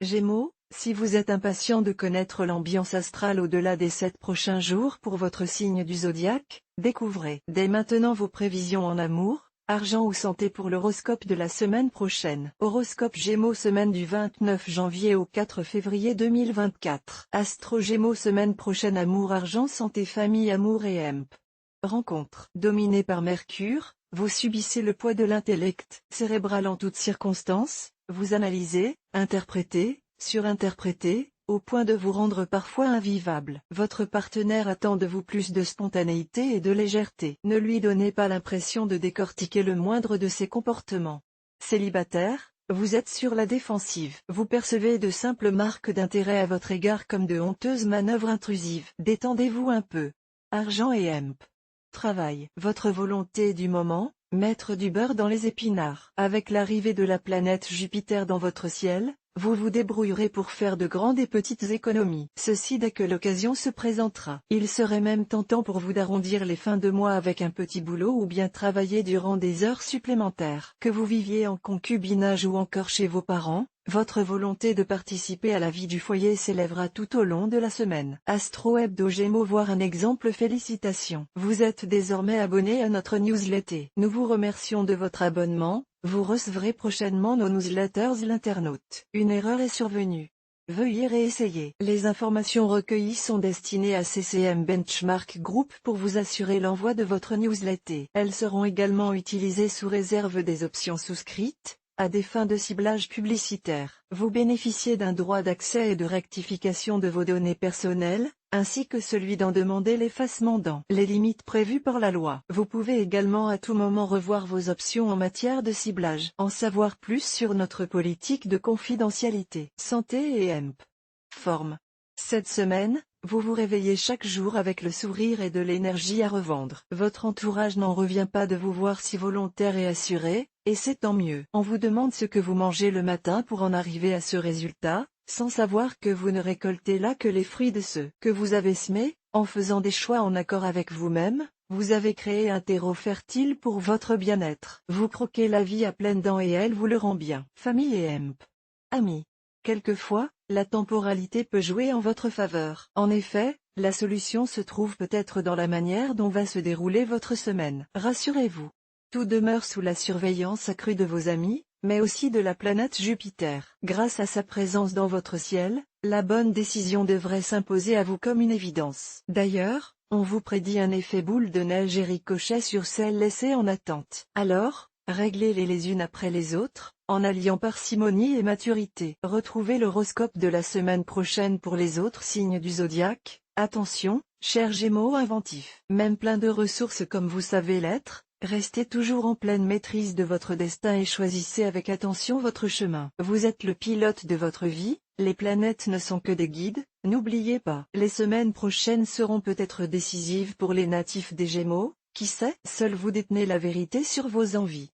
Gémeaux, si vous êtes impatient de connaître l'ambiance astrale au-delà des 7 prochains jours pour votre signe du zodiaque, découvrez dès maintenant vos prévisions en amour, argent ou santé pour l'horoscope de la semaine prochaine. Horoscope Gémeaux semaine du 29 janvier au 4 février 2024. Astro Gémeaux semaine prochaine amour argent santé famille amour et emp. Rencontre. Dominé par Mercure, vous subissez le poids de l'intellect cérébral en toutes circonstances, vous analysez, interprétez, surinterprétez, au point de vous rendre parfois invivable. Votre partenaire attend de vous plus de spontanéité et de légèreté. Ne lui donnez pas l'impression de décortiquer le moindre de ses comportements. Célibataire, vous êtes sur la défensive. Vous percevez de simples marques d'intérêt à votre égard comme de honteuses manœuvres intrusives. Détendez-vous un peu. Argent et emp. Travail. Votre volonté du moment, mettre du beurre dans les épinards. Avec l'arrivée de la planète Jupiter dans votre ciel, vous vous débrouillerez pour faire de grandes et petites économies. Ceci dès que l'occasion se présentera. Il serait même tentant pour vous d'arrondir les fins de mois avec un petit boulot ou bien travailler durant des heures supplémentaires. Que vous viviez en concubinage ou encore chez vos parents, votre volonté de participer à la vie du foyer s'élèvera tout au long de la semaine. Astro Hebdo Gémeaux voir un exemple. Félicitations. Vous êtes désormais abonné à notre newsletter. Nous vous remercions de votre abonnement. Vous recevrez prochainement nos newsletters. L'internaute. Une erreur est survenue. Veuillez réessayer. Les informations recueillies sont destinées à CCM Benchmark Group pour vous assurer l'envoi de votre newsletter. Elles seront également utilisées sous réserve des options souscrites, à des fins de ciblage publicitaire. Vous bénéficiez d'un droit d'accès et de rectification de vos données personnelles, ainsi que celui d'en demander l'effacement dans les limites prévues par la loi. Vous pouvez également à tout moment revoir vos options en matière de ciblage. En savoir plus sur notre politique de confidentialité. Santé et emp. Forme. Cette semaine, vous vous réveillez chaque jour avec le sourire et de l'énergie à revendre. Votre entourage n'en revient pas de vous voir si volontaire et assuré, et c'est tant mieux. On vous demande ce que vous mangez le matin pour en arriver à ce résultat, sans savoir que vous ne récoltez là que les fruits de ceux que vous avez semés. En faisant des choix en accord avec vous-même, vous avez créé un terreau fertile pour votre bien-être. Vous croquez la vie à pleines dents et elle vous le rend bien. Famille et emp. Amis. Quelquefois, la temporalité peut jouer en votre faveur. En effet, la solution se trouve peut-être dans la manière dont va se dérouler votre semaine. Rassurez-vous. Tout demeure sous la surveillance accrue de vos amis, mais aussi de la planète Jupiter. Grâce à sa présence dans votre ciel, la bonne décision devrait s'imposer à vous comme une évidence. D'ailleurs, on vous prédit un effet boule de neige et ricochet sur celles laissées en attente. Alors, réglez-les les unes après les autres, en alliant parcimonie et maturité. Retrouvez l'horoscope de la semaine prochaine pour les autres signes du zodiaque. Attention, chers Gémeaux inventifs. Même plein de ressources comme vous savez l'être, restez toujours en pleine maîtrise de votre destin et choisissez avec attention votre chemin. Vous êtes le pilote de votre vie, les planètes ne sont que des guides, n'oubliez pas. Les semaines prochaines seront peut-être décisives pour les natifs des Gémeaux, qui sait, seul vous détenez la vérité sur vos envies.